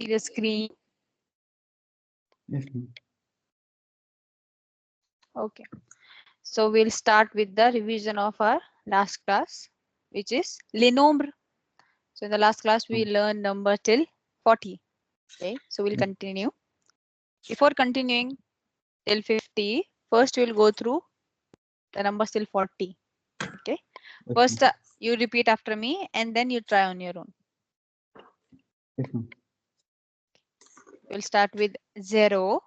See the screen. Yes, ma'am. Okay. So we'll start with the revision of our last class, which is les nombres. So in the last class, we learned number till 40. Okay. So we'll continue. Before continuing till 50, first we'll go through the numbers till 40. Okay. Yes, First, ma'am. you repeat after me and then you try on your own. Yes, ma'am. We'll start with 0,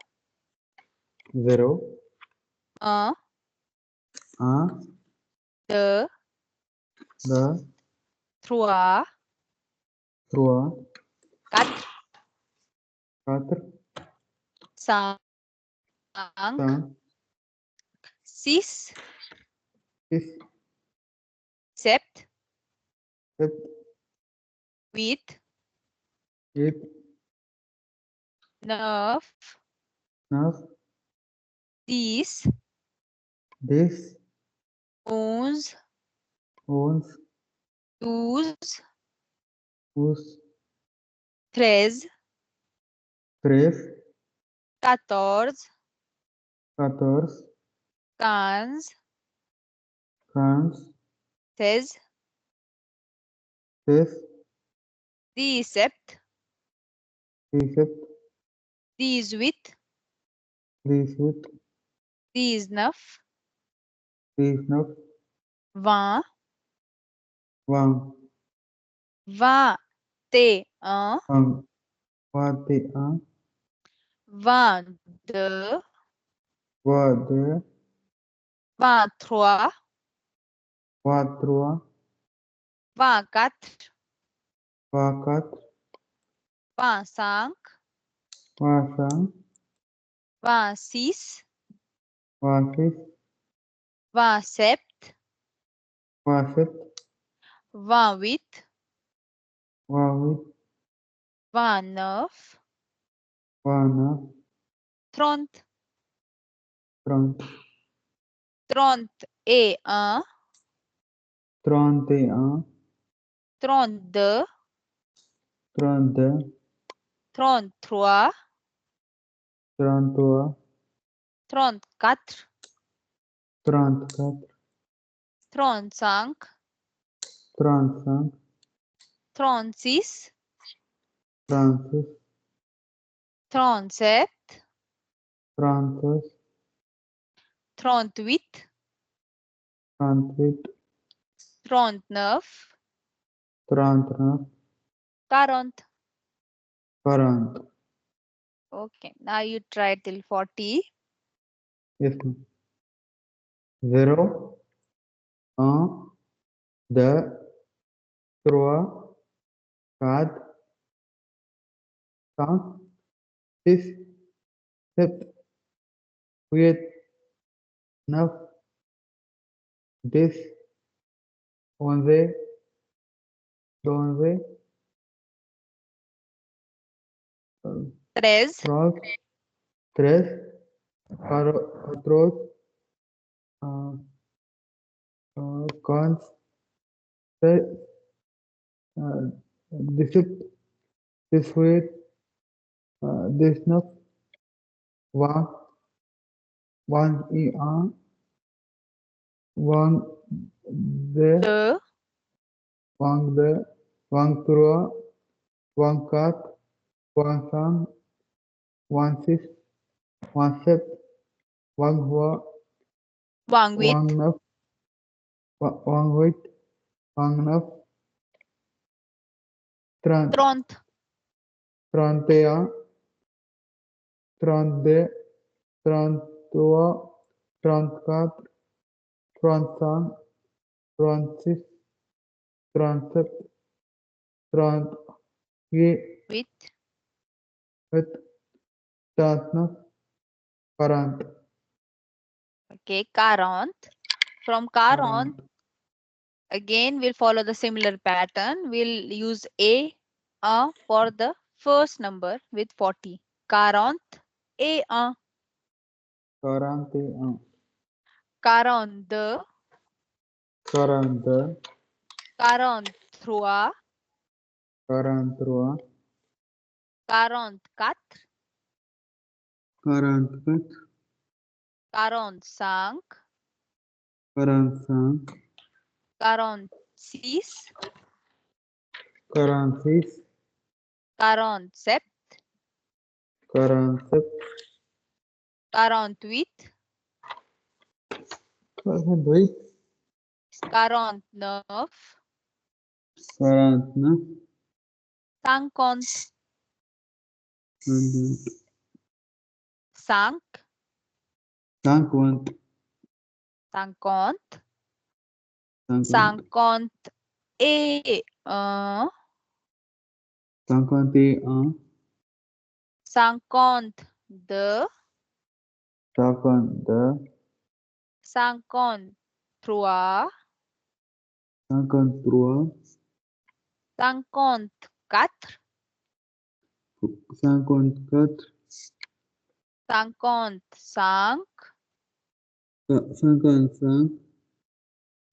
0, uh, un, deux, 2, trois, 3, quatre, 4, cinq, 5, six, 6, sept, 7, huit, 8, neuf, 9, dix, 10, onze, 11, douze, 12, treize, 13, quatorze, 14, quinze, 15, seize, 16, dix-sept, 17, dix-huit, 18, dix-neuf, 19, vingt, 20, vingt et un, 21, 22, 22, 23, 23, 24, 24, 25, 25, 26, 26, 27, 27, 28, 28, 29, 29, 30, 30, 31, 31, 32, 32, 33, 33, 34, 34, 35, 35, 36, 36, 37, 36, 38, 38, 39, 39, 40. 40. Okay, now you try till 40. Yes, ma'am. 0, 1, 2, 3, 4, 5, 6, 7, 8, 9, 10, 11, 12, 13, 12, 13, 14, 15, 17, 18, 19, 20, 21, 22, 2, 22, 23, 24, 25, 26, 27, 28, 28, 29, 28, 29, 30, 30, 31, 32, 33, 34, 35, 36, 37, 38, with 39, 40. okay, 40. From 40, again we'll follow the similar pattern. We'll use a for the first number with 40. 40 et 1, 41, 42, 42, 43, 43, 44, 44, 45, 45, 46, 46, 47, 47, 48, 48, 49, 49, 50, 5, 50, 50, 50, 51, 51, 52, 52, 53, 53, 54, 54, 55, 55,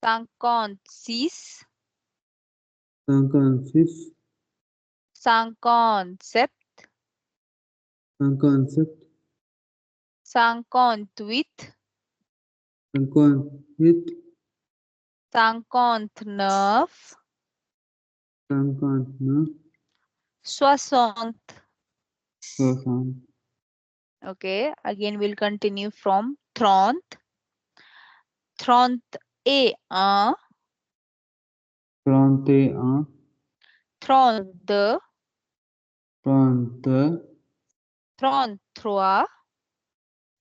56, 56, 57, 57, 58, 58, 59, 59, 60. 60, Okay, again we'll continue from 30, 31, 31, 32, 32, 33, 33, 34,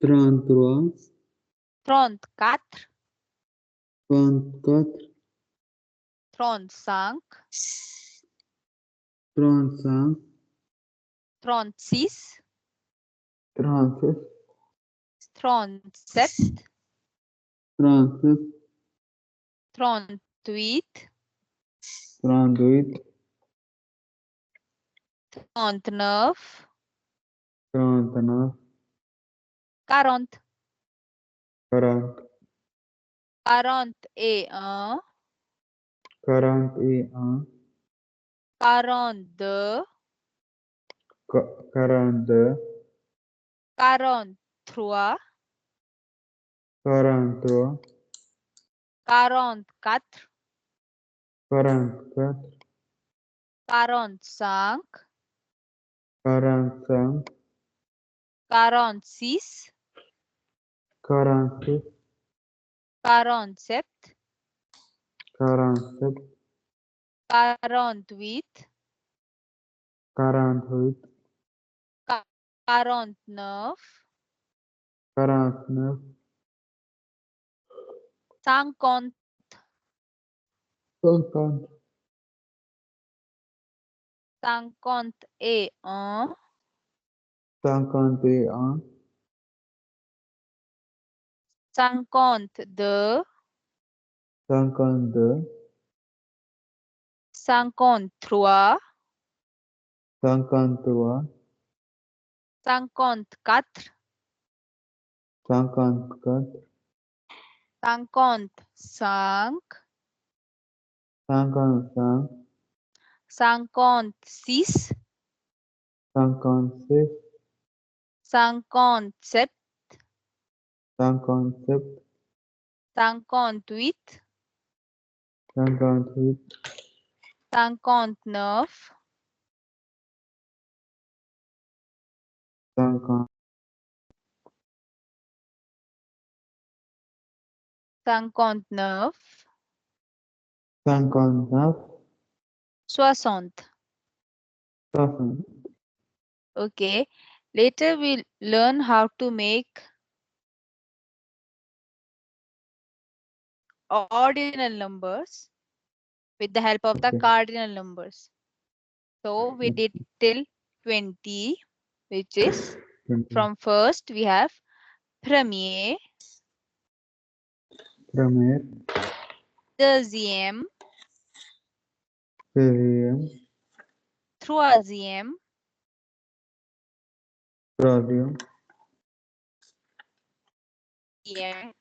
34, 35, 35, 36, 36, 37, 37, 38, 38, 39, 39, 40, 40, 41, 41, 42, 42, 43, 43, 44, 44, 45, 45, 46, 46, 47, 47, 48, 48, 49, 49, 50, 50, 51, 51, 52, 52, 53, 53, 54, 54, 55, 55, 56, 56, 57, 57, 58, 58, 59, 50, 59, 59, 60. 60. Okay. Later we'll learn how to make ordinal numbers with the help of the Okay. cardinal numbers. So we did till 20, which is 20. from first we have premier, Premier, deuxième, deuxième, troisième, troisième, quatrième,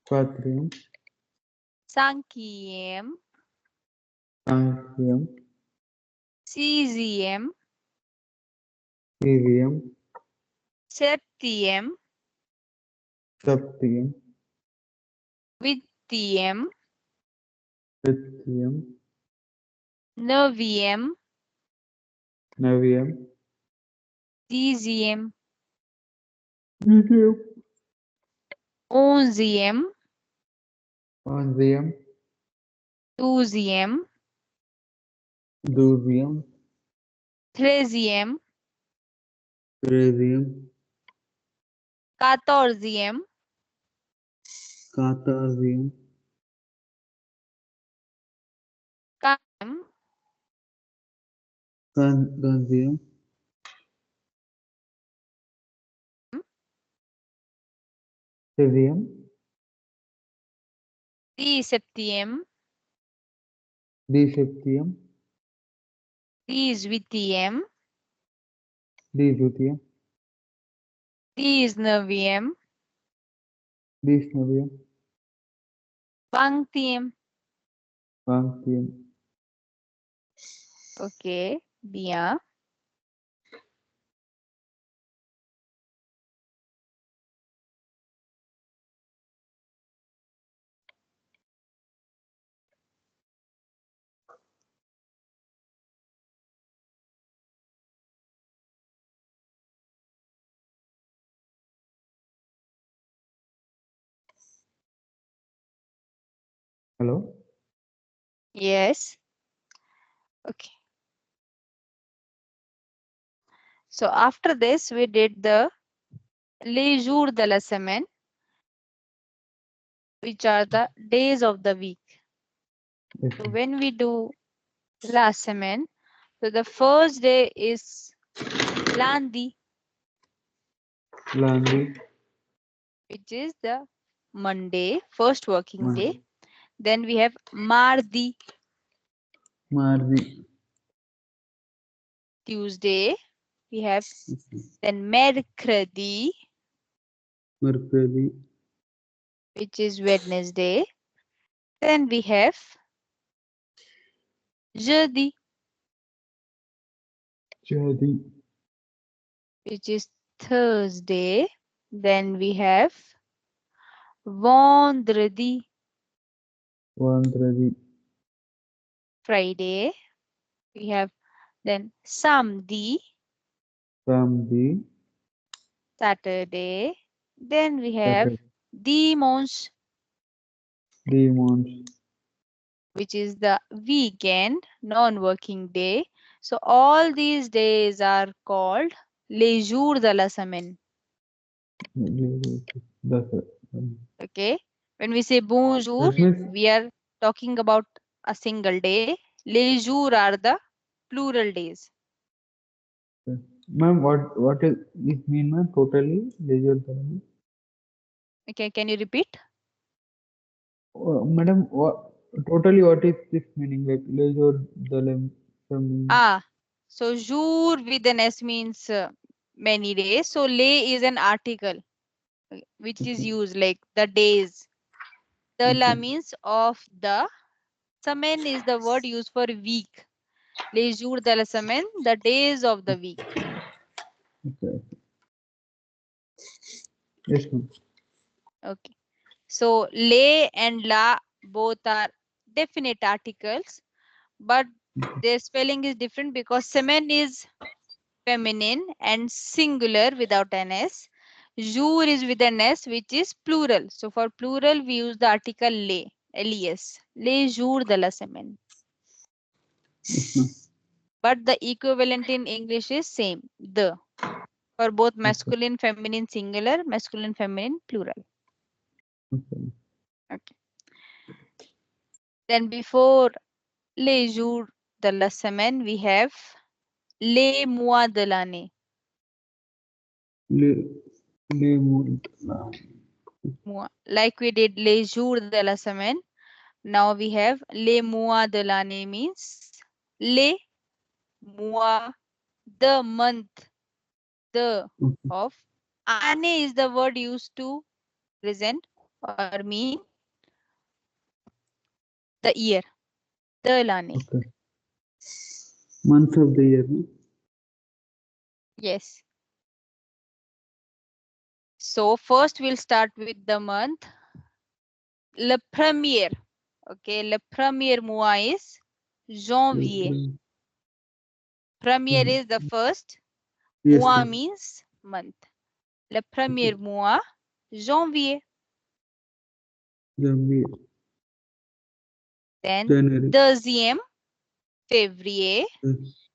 quatrième, cinquième, cinquième, Cesium, cesium, septium, septium, wittium, tritium, nervium, navium, cesium, lithium, onzium, osmium, thusium, dusium, thracium, cerium, cathorsium, catharium, cadmium, canzium, cesium, disseptium, diseptium, diswittium, disutium, disnervium, disnavium, punctium. punctium. Okay, Bia. Hello? Yes. Okay. So after this, we did the les jours de la semaine, which are the days of the week. Yes, So when we do la semaine, so the first day is lundi, lundi, which is the Monday, first working day. Monday, Then we have mardi, mardi, Tuesday. We have then mercredi, mercredi, which is Wednesday. Then we have jeudi, jeudi, which is Thursday. Then we have vendredi, vendredi, Friday. We have then samedi, samedi, Saturday. Then we have Saturday, dimanche, dimanche. which is the weekend, non-working day. So all these days are called les jours de la semaine. That's it. Okay. When we say bonjour, That means, we are talking about a single day. Les jours are the plural days. ma'am, what is it mean, ma'am? Totally leisure time? Okay, can you repeat? Madam, what is this meaning? Like leisure dalam mean? Ah, so jour with an S means many days. So les is an article which is Okay, used like the days. The la okay, means of the. Semaine is the word used for week. Les jours de la semaine, the days of the week. okay. Yes, ma'am. Okay. So les and la both are definite articles, but their spelling is different because semaine is feminine and singular without an S. Jour is with an S, which is plural. So for plural, we use the article les, les, les jours de la semaine. Yes, ma'am. But the equivalent in English is same, the. For both Okay, masculine, feminine, singular, masculine, feminine, plural. okay. Okay. Then before les jours de la semaine, we have les mois de l'année. Le, le moon. Like we did les jours de la semaine. Now we have les mois de l'année means les mois, the month, the Okay, of. Année is the word used to present or mean the year, the l'année. okay. Months of the year. No? Yes. So first we'll start with the month. Le premier. Okay, le premier mois is janvier. April. Premier is the first. Yes, Mois yes. means month. Le premier mois, janvier. January. Then January. deuxième, février. Yes.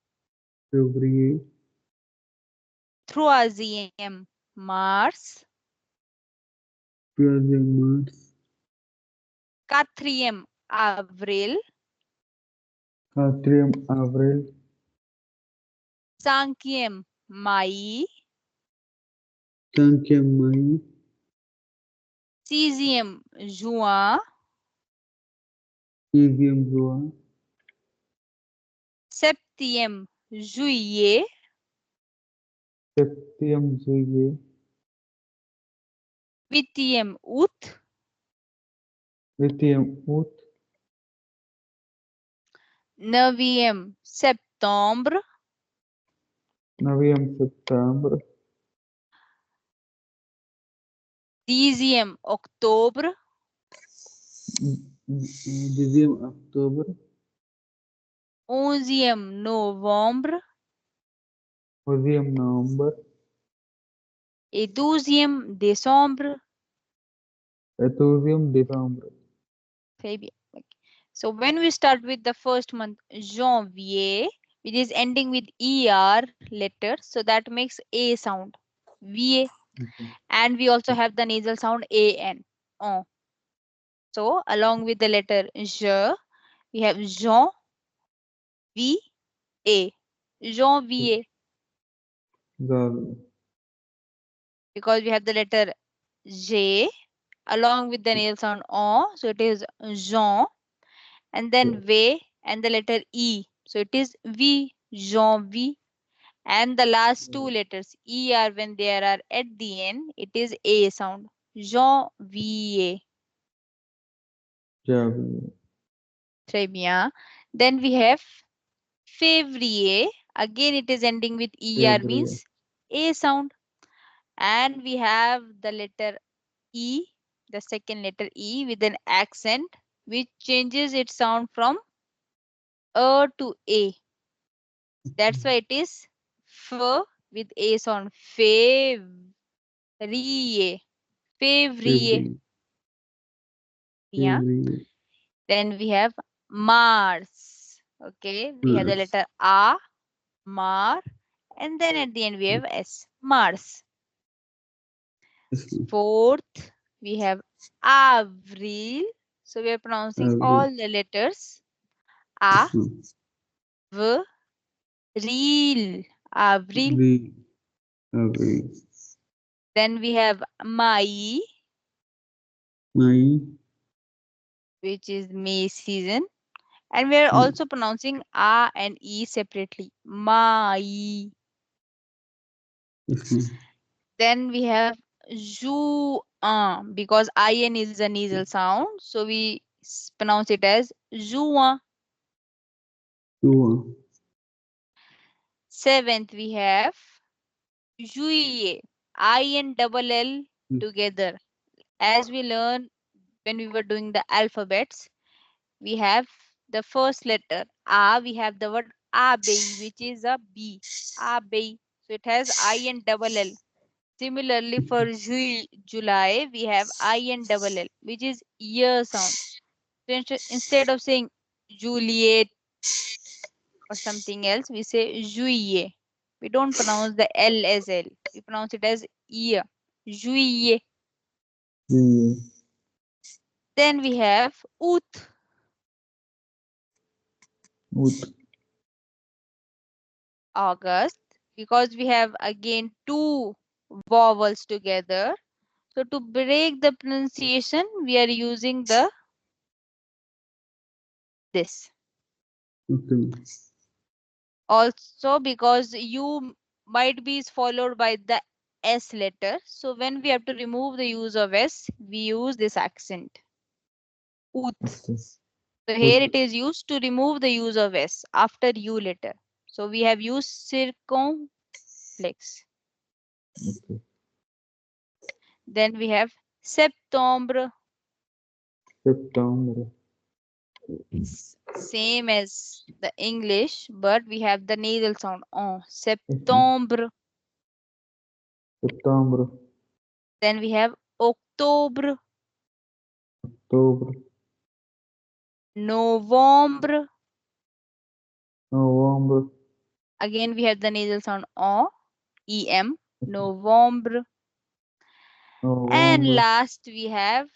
February. Troisième, mars. February, March. Quatrième, avril. Quatrième, Avril. Cinquième, mai. Cinquième, Mai. Sixième, juin. Sixième, Juin. Septième, juillet. Septième, Juillet. Huitième, août. Huitième, Août. Neuvième, septembre. Neuvième, Septembre. Dixième, octobre. Dixième, Octobre. Onzième, novembre. Onzième, Novembre. Et douzième, décembre. Et douzième, Décembre. Very bien. Okay. So when we start with the first month, janvier, which is ending with er letter, so that makes a sound, va, Okay. and we also have the nasal sound an. On. So along with the letter j, we have jean, v, a, janvier, Janvier. because we have the letter j along with the nasal sound on, so it is jean, and then v and the letter e, so it is v, janvier. And the last two letters er, when they are at the end, it is a sound, janvier. Janvier. Très bien. Then we have février. Again, it is ending with er, February. means a sound. And we have the letter e, the second letter e with an accent, which changes its sound from a to a. That's why it is f with a sound. Février. Février. February. Yeah. February. Then we have Mars. Okay. We have the Mars. letter A, Mar, and then at the end we have S. Mars. Yes, ma'am. Fourth, we have Avril. So we are pronouncing Avril. all the letters A, Yes, ma'am. V, Ril. Avril. Avril. Avril. Then we have Mai, May. which is May season. And we are also pronouncing A and E separately. Mai. Yes, ma'am. Then we have Juin, because IN is a nasal sound. So we pronounce it as Juin. Juin. Seventh, we have Juillet. IN double L together. As we learned when we were doing the alphabets, we have the first letter A, we have the word abeille, which is a B. Abeille. So it has IN double L. Similarly, for July, we have IN double L, which is year sound. So instead of saying Juliet or something else, we say Juillet. We don't pronounce the L as L. We pronounce it as year. Juillet. Juillet. Then we have Août, Août. August, because we have again two vowels together. So to break the pronunciation, we are using this. Okay. Also because U might be followed by the S letter. So when we have to remove the use of S, we use this accent. Ut. Okay. So here Août. it is used to remove the use of S after U letter. So we have used circumflex. Okay. Then we have septembre, September. same as the English, but we have the nasal sound on. Yes, ma'am. Septembre. September. Then we have octobre, October. novembre. November. Again, we have the nasal sound o, em, Yes, ma'am. novembre. And November. last we have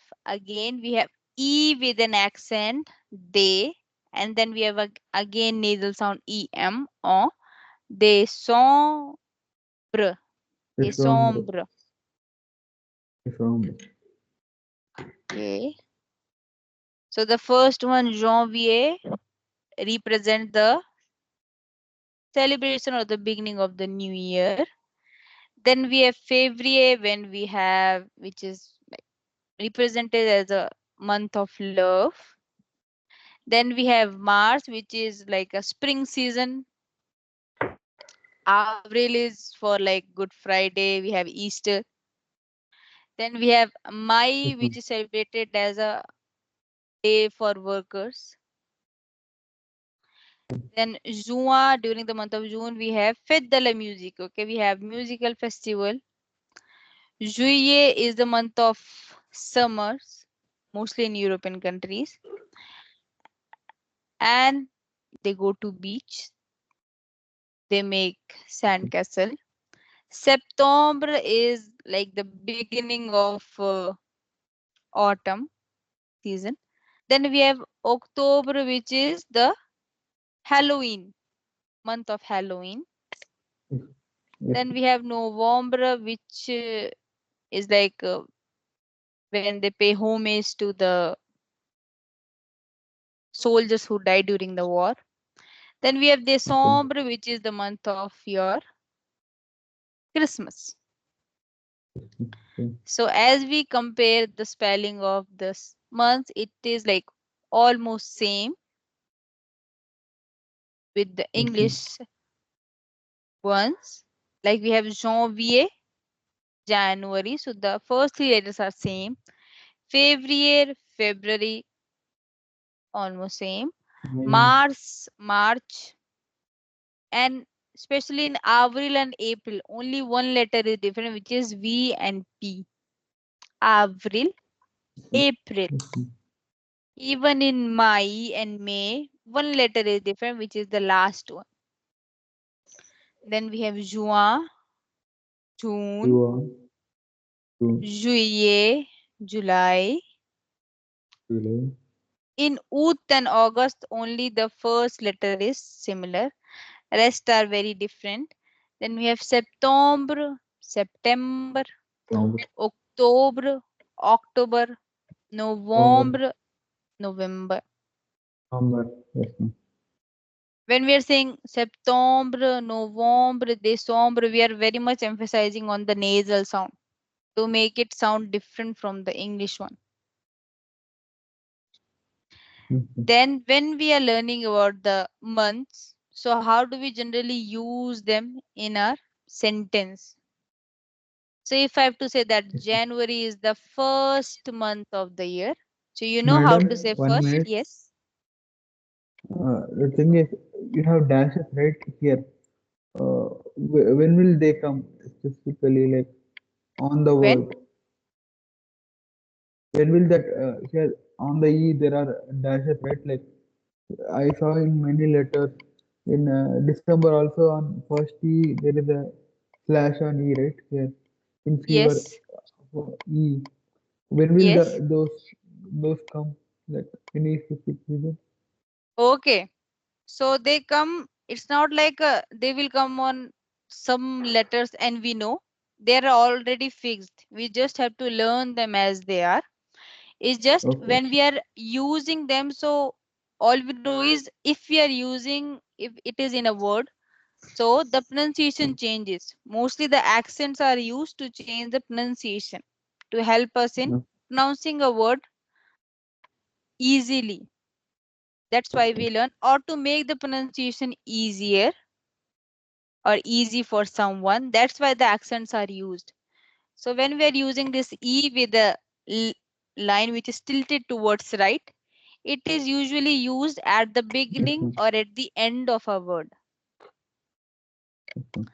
e with an accent, they, and then we have again nasal sound em, o, décembre, December. décembre. December. Okay. So the first one, janvier, represent the celebration or the beginning of the new year. Then we have février, when we have, which is like represented as a month of love. Then we have Mars, which is like a spring season. Avril is for like Good Friday. We have Easter. Then we have Mai, Yes, which ma'am. is celebrated as a day for workers. Then Juin, during the month of June, we have Fête de la Musique. Okay, we have musical festival. Juillet is the month of summers, mostly in European countries, and they go to beach. They make sandcastle. September is like the beginning of autumn season. Then we have October, which is the Halloween, month of Halloween. Yes. Yes. Then we have November, which is like when they pay homage to the soldiers who died during the war. Then we have Okay. December, which is the month of your Christmas. Okay. So as we compare the spelling of this months, it is like almost same with the Yes, ma'am. English ones. Like we have janvier, January. So the first three letters are same. Février, February, almost same. May. Mars, March, and especially in Avril and April, only one letter is different, which is V and P. Avril, April. Yes, ma'am. Even in May and May, one letter is different, which is the last one. Then we have Juin, June, July. June. Juillet, July. July. In Août and August, only the first letter is similar. Rest are very different. Then we have September, September, November. October, October, November. November, November. November. Yes, ma'am. When we are saying September, November, December, we are very much emphasizing on the nasal sound to make it sound different from the English one. Yes, ma'am. Then when we are learning about the months, so how do we generally use them in our sentence? So if I have to say that Yes, ma'am. January is the first month of the year, so you know how Madam, to say one first? minute. Yes. The thing is, you have dashes right here. When will they come specifically, like on the When? word? When will that here on the E there are dashes, right? Like I saw in many letters in December also on first E there is a slash on E, right? Here in fever Yes. E. When will the Yes. those come? Like any specific reason? Okay. So they come, it's not like they will come on some letters and we know they are already fixed. We just have to learn them as they are. It's just Okay. when we are using them. So all we know is if we are using, if it is in a word, so the pronunciation changes. Mostly the accents are used to change the pronunciation to help us in No. pronouncing a word easily. That's why Okay. we learn, or to make the pronunciation easier. or easy for someone. That's why the accents are used. So when we are using this E with a line which is tilted towards right, it is usually used at the beginning Okay. or at the end of a word. Okay.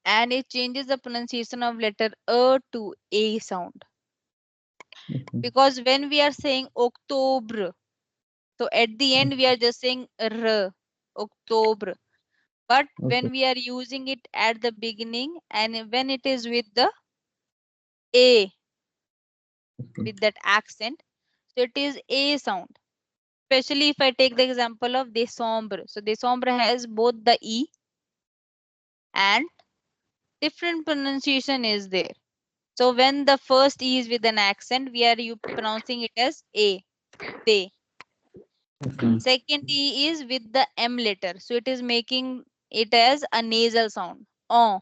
And it changes the pronunciation of letter A to A sound. Okay. Because when we are saying October, so at the end we are just saying R, October. But Okay. when we are using it at the beginning and when it is with the A, Okay. with that accent, so it is A sound. Especially if I take the example of Décembre. So Décembre has both the E and different pronunciation is there. So when the first E is with an accent, we are you pronouncing it as A, they. Okay. Second E is with the M letter. So it is making it as a nasal sound. On,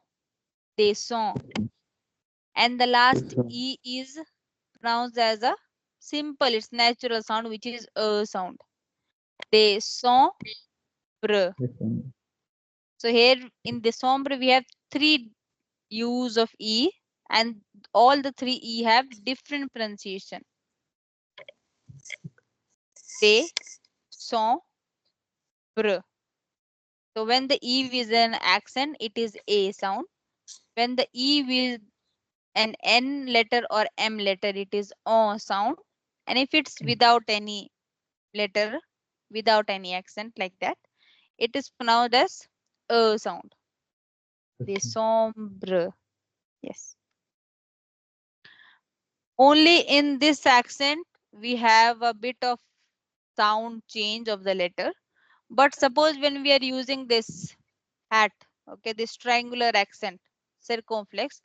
they saw. And the last Yes, E is pronounced as a simple, it's natural sound, which is a sound. They saw, br. yes, So here in the sombre, we have three use of E and all the three E have different pronunciation. They, saw, br. So when the E is an accent, it is A sound. When the E with an N letter or M letter, it is O sound. And if it's without any letter, without any accent like that, it is pronounced as A sound. They sombre. Yes. Only in this accent we have a bit of sound change of the letter. But suppose when we are using this hat, okay, this triangular accent, circumflex,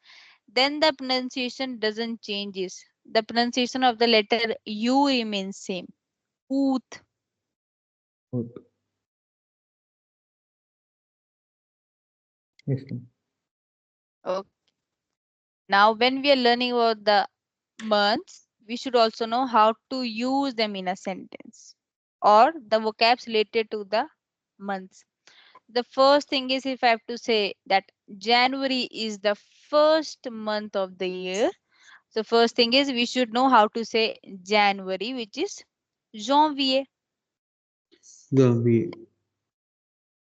then the pronunciation doesn't changes. The pronunciation of the letter U remains same. Ooth. good. Yes, ma'am. Okay. Now when we are learning about the months, we should also know how to use them in a sentence or the vocabs related to the months. The first thing is if I have to say that January is the first month of the year. So first thing is we should know how to say January, which is janvier. Gambia.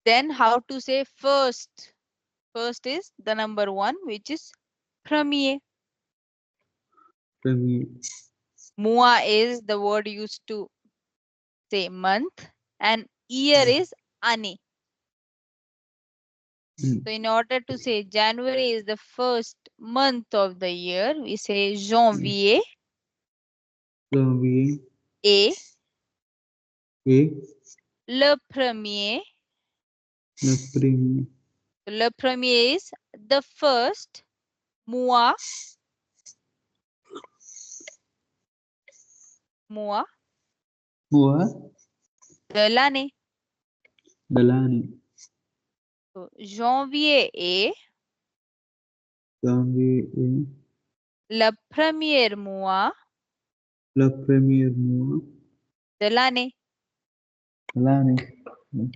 Then how to say first. First is the number one, which is premier. Premier. Mua is the word used to say month and year is ane. Mm. So in order to say January is the first month of the year, we say janvier Gambia. est Et le premier. la premier. Le premier is the first mois, mois Mois de l'année. de l'année. So janvier est Janvier est le premier mois le premier mois de l'année. de l'année. Mm.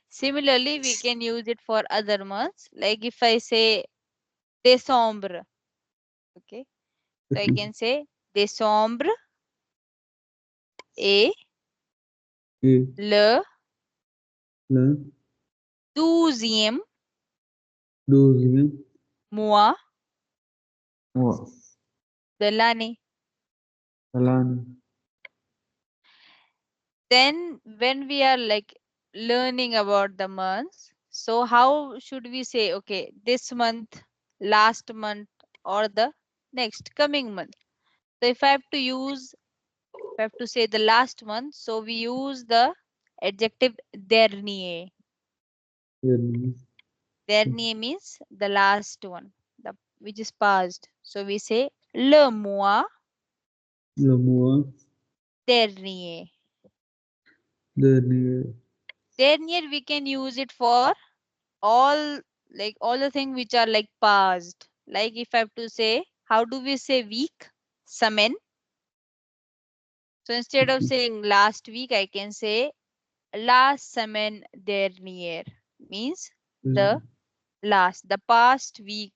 Similarly, we can use it for other months. Like if I say décembre, okay, so I can say décembre est Et le le 12e 12e mois mois de l'année. de l'année. Then when we are like learning about the months, so how should we say, okay, this month, last month, or the next coming month? So if I have to use, if I have to say the last month, so we use the adjective dernier. Dernier. Dernier means the last one, the which is past. So we say le mois Le mois dernier. dernier. Dernier we can use it for all, like all the things which are like past. Like if I have to say, how do we say week? Semaine. So instead of saying last week, I can say la semaine dernière. Means the last, the past week.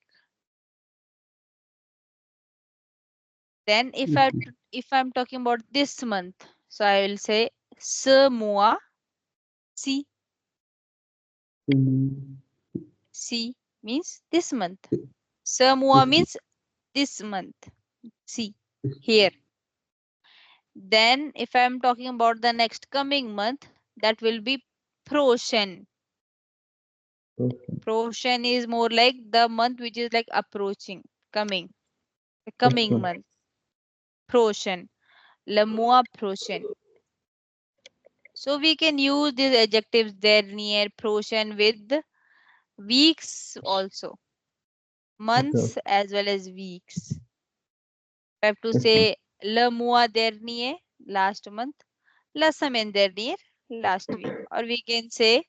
Then if I'm talking about this month, so I will say ce mois ci. Ci means this month. Ce mois means this month. See here. Then if I'm talking about the next coming month, that will be prochain. Prochain is more like the month which is like approaching, coming, the coming month. Prochain, le mois prochain. So we can use these adjectives dernier, prochain with weeks also, months as well as weeks. I have to say le mois dernier, last month, la semaine dernière, last week. Or we can say,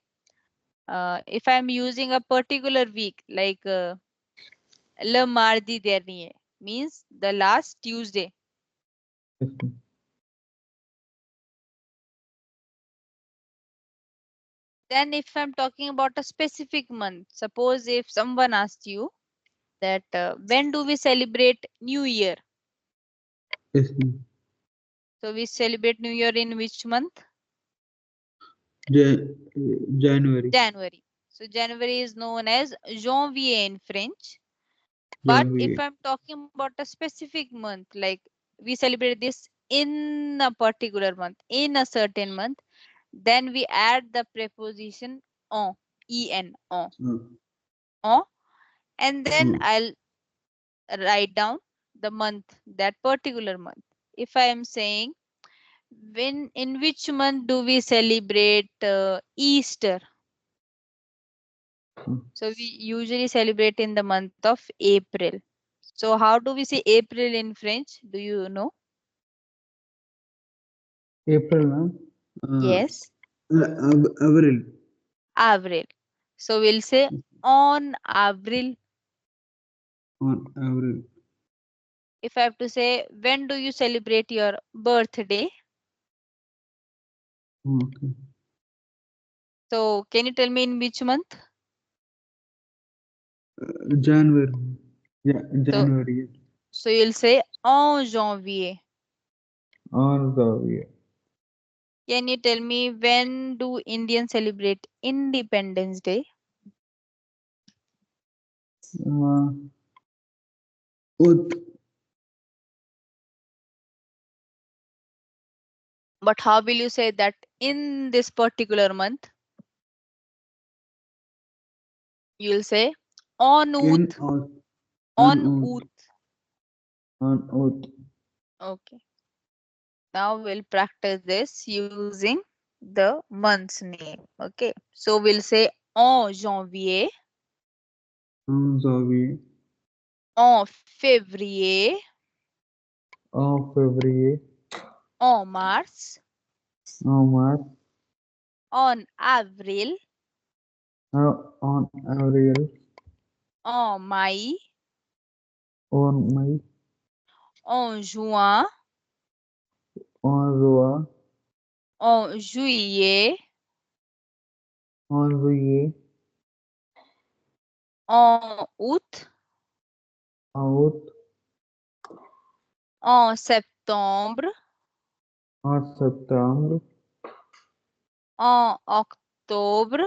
if I'm using a particular week, like le mardi dernier, means the last Tuesday. Then if I'm talking about a specific month, suppose if someone asked you that when do we celebrate New Year? So we celebrate New Year in which month? January. January. So January is known as Janvier in French. But if I'm talking about a specific month, like we celebrate this in a particular month, in a certain month, then we add the preposition en, en, and then I'll write down the month, that particular month. If I am saying, in which month do we celebrate Easter? So we usually celebrate in the month of April. So how do we say April in French? Do you know? April, ma'am. Yes. Avril. Avril. So we'll say on Avril. On Avril. If I have to say, when do you celebrate your birthday? Okay. So can you tell me in which month? January. Yeah, So, January. so you'll say en janvier. On the Can you tell me when do Indians celebrate Independence Day? Oath. But how will you say that in this particular month? You'll say on In Uth. oath. On On oath. Uth. On oath. Okay. Now we'll practice this using the month's name. Okay. So we'll say en janvier, On January. en février, On February. en mars, On March. en avril, On April. en mai, On May. en juin, On July. en juillet, On July. en août, Out. en septembre, On September. en octobre,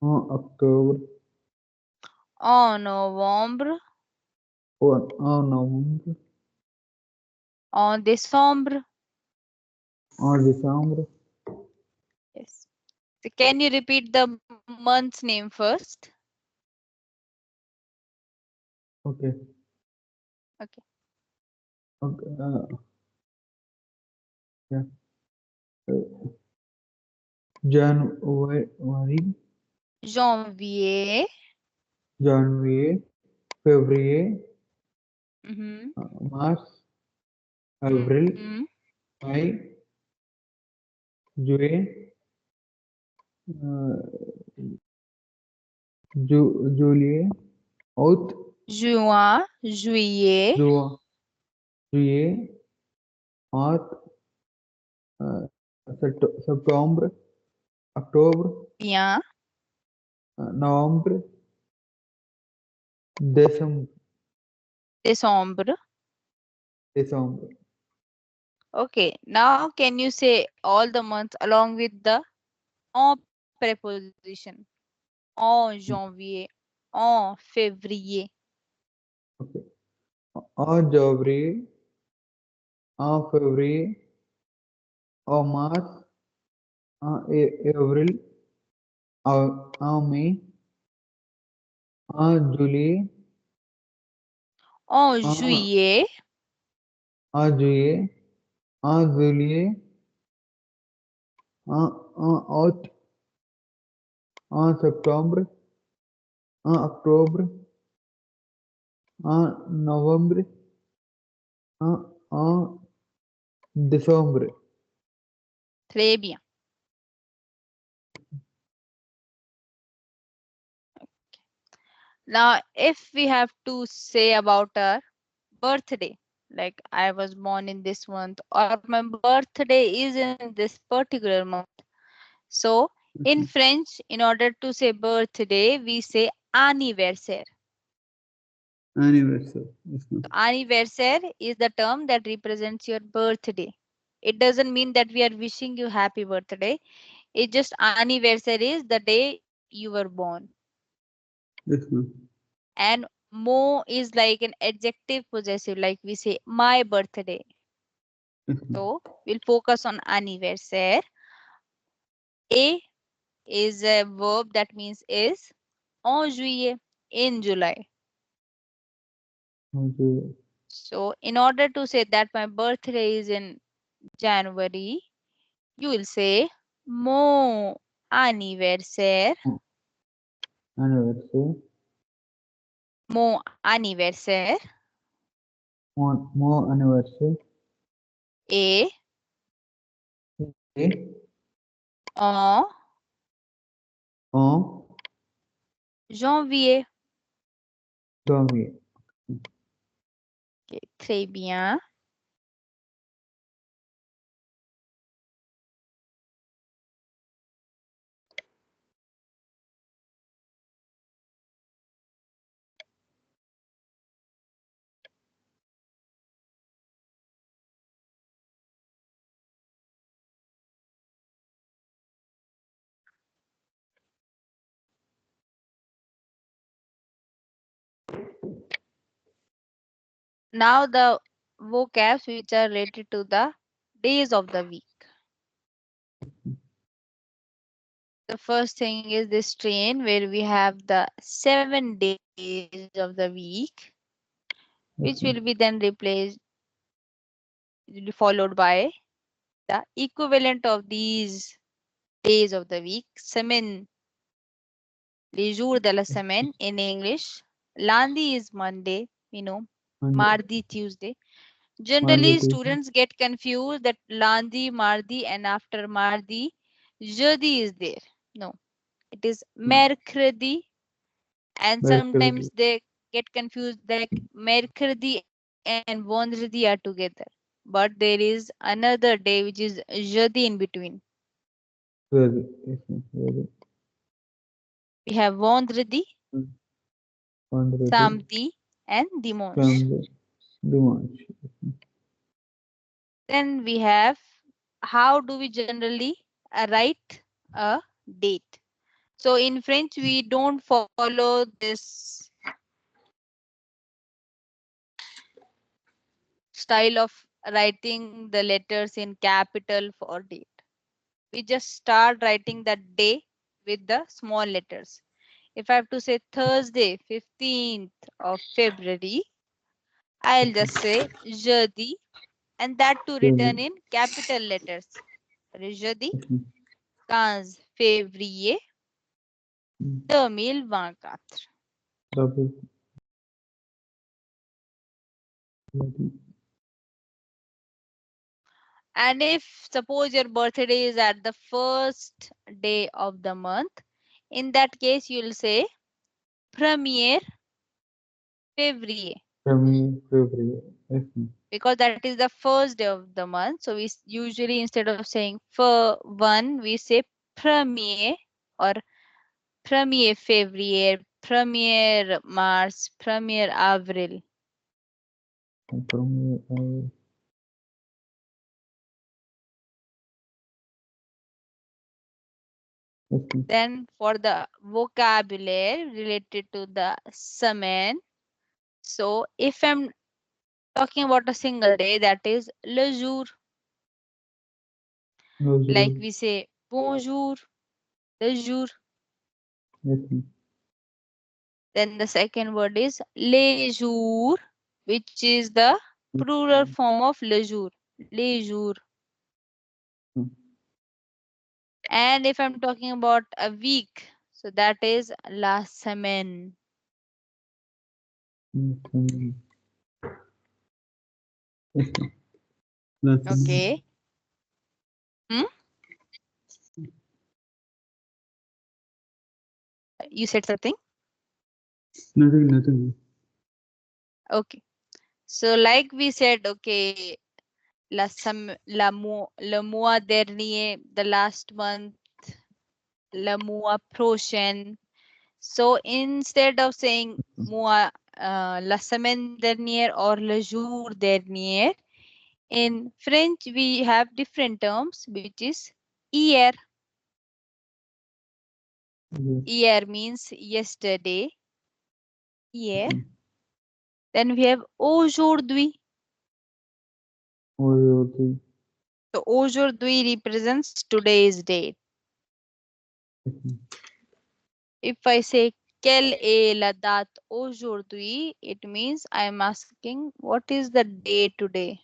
On October. en novembre, On November. en décembre. On December. Yes. So can you repeat the month's name first? Okay. Okay. Okay. Yeah. January. Janvier. January. February. Mm-hmm. March. April. Mm-hmm. May. June. Uh, July. Août. Juin, juillet, Juin. Juillet. Août. Septembre. October. bien, November, December, Décembre. December. Okay, now can you say all the months along with the en preposition? En janvier, en février, Okay. En January, en February, en March, April, en May, en July, en en, juillet, en Juillet, en Juillet, en Août, en Septembre, en Octobre, en Novembre, en December. très bien. Now, if we have to say about our birthday, like I was born in this month, or my birthday is in this particular month. So, in French, in order to say birthday, we say anniversaire. Anniversary. Yes, ma'am. Anniversaire is the term that represents your birthday. It doesn't mean that we are wishing you happy birthday. It just anniversary is the day you were born. Yes, ma'am. And mo is like an adjective possessive, like we say my birthday. Yes, ma'am. So we'll focus on anniversaire. A is a verb that means is. En juillet, in July. Okay. So in order to say that my birthday is in January, you will say mon anniversaire, Anniversary. mon anniversaire More anniversary. est Okay. en En janvier. janvier. Ok, très bien. Now the vocabs which are related to the days of the week. The first thing is this train where we have the 7 days of the week, which will be then replaced, will be followed by the equivalent of these days of the week, semaine, les jours de la semaine in English. Lundi is Monday, Monday. Mardi Tuesday. Monday, Generally, Tuesday. students get confused that Lundi, Mardi, and after Mardi, Jeudi is there. No, it is Mercredi, and Mercredi. sometimes they get confused like Mercredi and Vendredi are together. But there is another day which is Jeudi in between. Very. Yes, ma'am. Very. We have Vendredi, Vendredi. Samedi, and Dimanche. Sunday. Dimanche. Then we have how do we generally write a date? So in French, we don't follow this style of writing the letters in capital for date. We just start writing that day with the small letters. If I have to say Thursday, 15th of February, I'll just say jeudi, and that too Jeudi. written in capital letters. That is jeudi, Yes, ma'am. 15 février Mm. 2024. Double. Jeudi. And if suppose your birthday is at the first day of the month, in that case you'll say 1er février, Premier. February. Yes, ma'am. because that is the first day of the month. So we usually instead of saying for one, we say premier or 1er février, 1er mars, 1er avril. From okay. Then for the vocabulary related to the semaine, so if I'm talking about a single day, that is le jour. Like we say bonjour, le jour. Okay. Then the second word is les jours, which is the plural form of le jour, les jours. And if I'm talking about a week, so that is la semaine. Okay. Hmm? You said something? Nothing. Okay. So like we said, okay, le mois dernier, the last month, le mois prochain. So instead of saying la semaine dernière or le jour dernier, in French we have different terms, which is hier. Hier means yesterday. Hier. Then we have aujourd'hui. So aujourd'hui represents today's date. If I say quelle est la date aujourd'hui, it means I am asking what is the day today.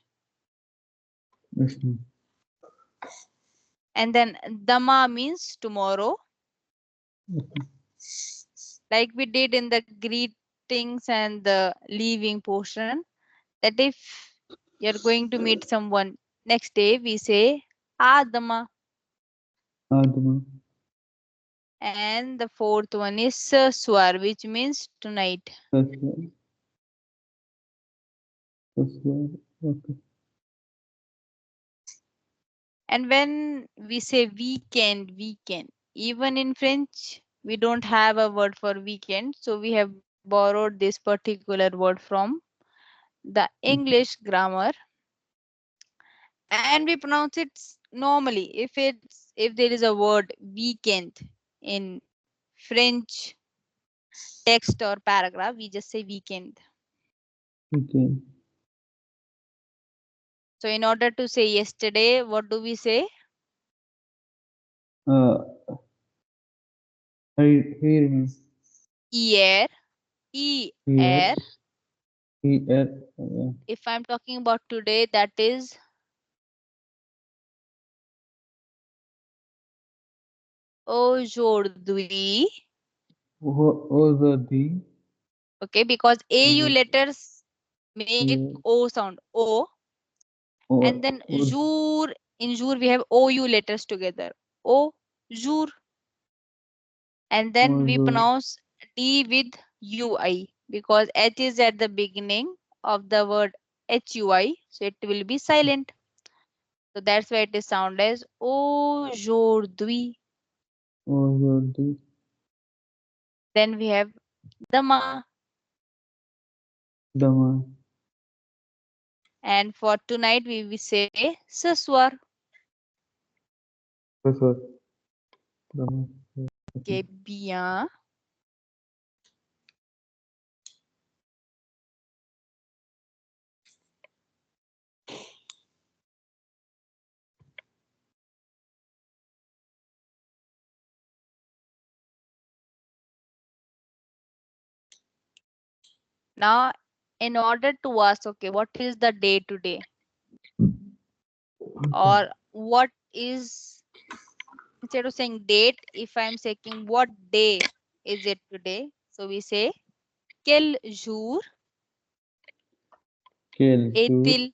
And then dama means tomorrow. Like we did in the greetings and the leaving portion, that if you're going to meet someone next day, we say adama. And the fourth one is swar, which means tonight. And when we say weekend, even in French, we don't have a word for weekend. So we have borrowed this particular word from the English grammar, and we pronounce it normally. If there is a word weekend in French text or paragraph, we just say weekend. Okay. So in order to say yesterday, what do we say? Here me. Hier. Here. Er. Here. If I'm talking about today, that is aujourd'hui. Aujourd'hui. Okay, because AU letters make O sound. O. And then jour, in jour we have OU letters together. O, jour. And then we pronounce D with UI because H is at the beginning of the word HUI. So it will be silent. So that's why it is sound as aujourd'hui. Aujourd'hui. Then we have dama. Dama. And for tonight we will say ce soir. Professor. Dama. Okay, bien. Now, in order to ask, okay, what is the day today? Or what is, instead of saying date, if I'm saying what day is it today? So we say, quel jour Quel jour. est-il?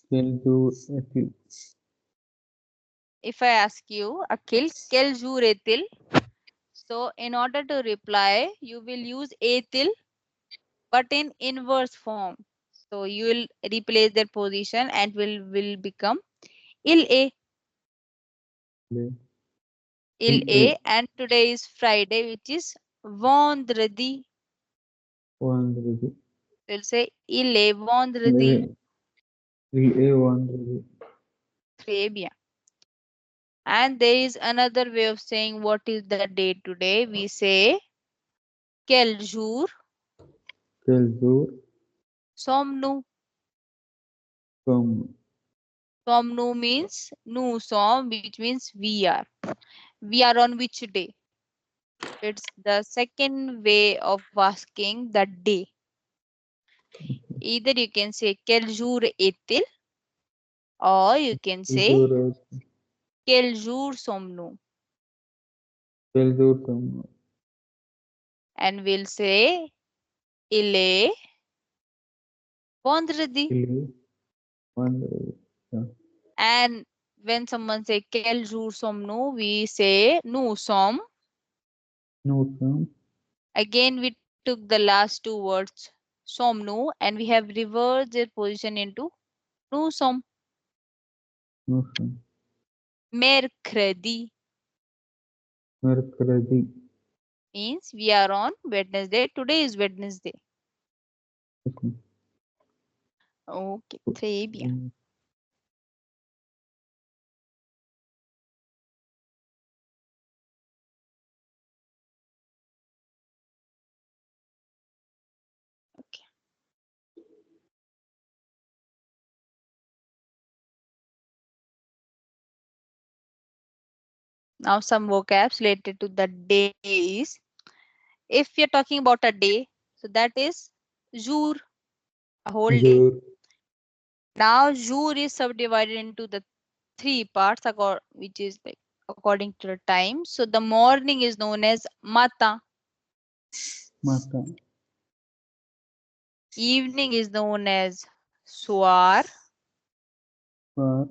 Quel jour est-il? If I ask you, Akhil, quel jour est-il? So in order to reply, you will use est-il, but in inverse form. So you will replace their position and will become il est. Il est, and today is Friday, which is vendredi. Vendredi. We'll say il est vendredi. Il est vendredi. Très bien. And there is another way of saying what is the day today. We say quel jour Quel jour sommes-nous? sommes Sommes-nous means nous sommes, which means we are. We are on which day? It's the second way of asking the day. Either you can say quel jour est-il, or you can say jour quel jour sommes-nous? quel jour sommes And we'll say il est vendredi. il est vendredi. Yeah. And when someone say quel jour sommes-nous, we say nous sommes. Nous sommes Again, we took the last two words sommes-nous and we have reversed their position into nous sommes. nous sommes Mercredi mercredi. means we are on Wednesday. Today is Wednesday. Okay. Okay, très bien. Okay. Now some vocabs related to the day is, if you're talking about a day, so that is jour, a whole day. Jour Now jour is subdivided into the three parts, which is like according to the time. So the morning is known as matin. matin. Evening is known as soir. Soir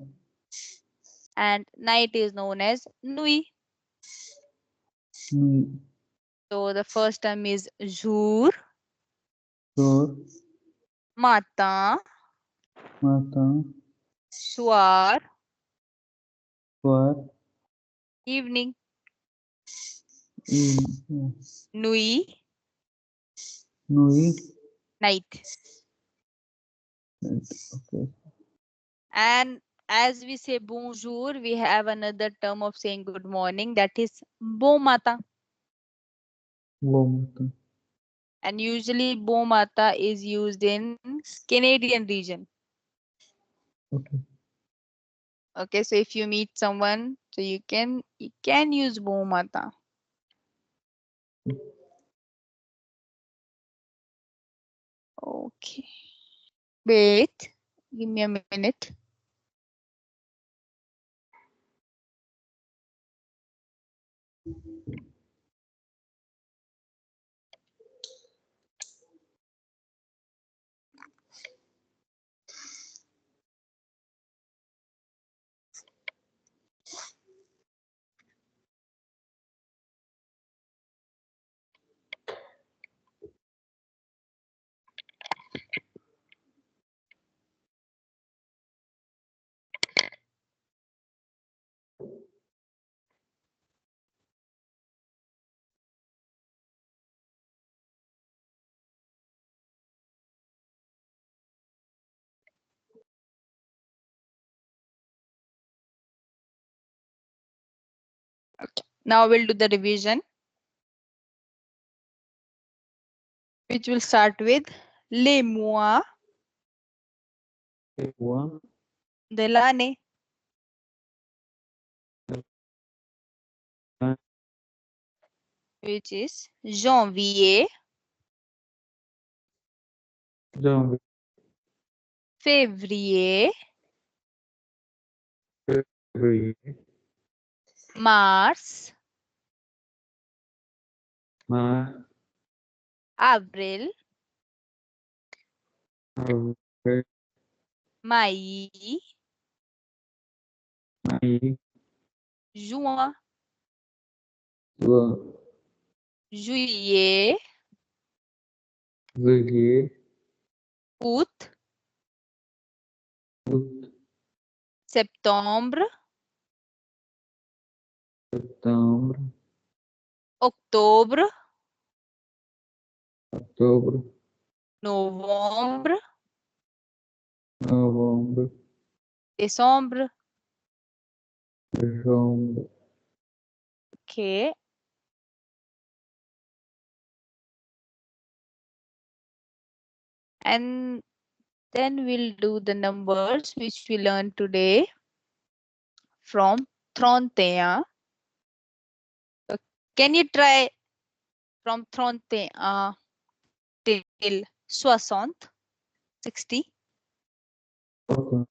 And night is known as nuit. nuit. So the first term is jour, Jour matin, matin. soir, Soir evening, evening. nuit, Nuit. night. Okay. And as we say bonjour, we have another term of saying good morning, that is bon matin. Bon matin. And usually bon matin is used in Canadian region. Okay. Okay, so if you meet someone, so you can use bon matin. Okay. Wait, give me a minute. Okay. Now we'll do the revision, which will start with les mois Mois de l'année. Which is janvier, janvier, février, février, mars, mars, avril, avril, mai, mai, juin, juin, juillet, juillet, août, août, septembre, September, October, October, November, November, December. December. Okay. And then we'll do the numbers which we learned today from 31. So can you try from 31 till 60? 60. Okay.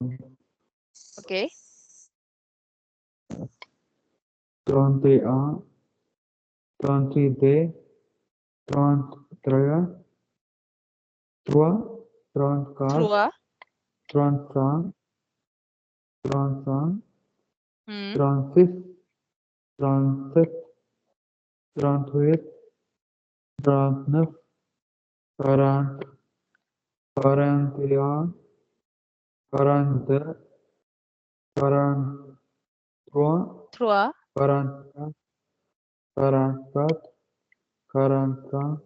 Okay. 31, 32, 33, 3, 34, Through a 35, 35, hmm, 36, 37, 38, 39, 40, 41, 42, 43, through a 44, 44, 45, 46, 47,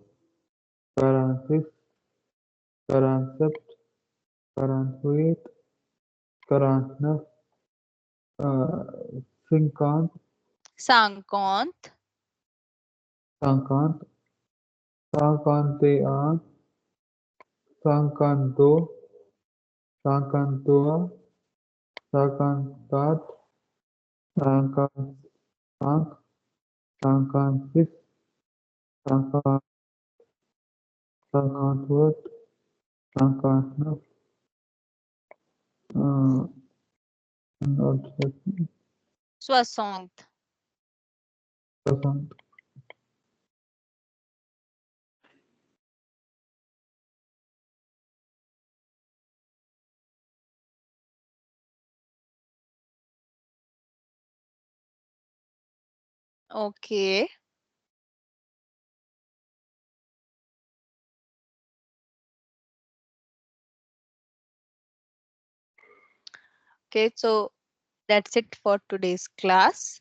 48, 49, 50, 50, 50, 51, 52, 52, 54, 55, 56, 58, 59, not 60. 60, Okay. Okay, so that's it for today's class.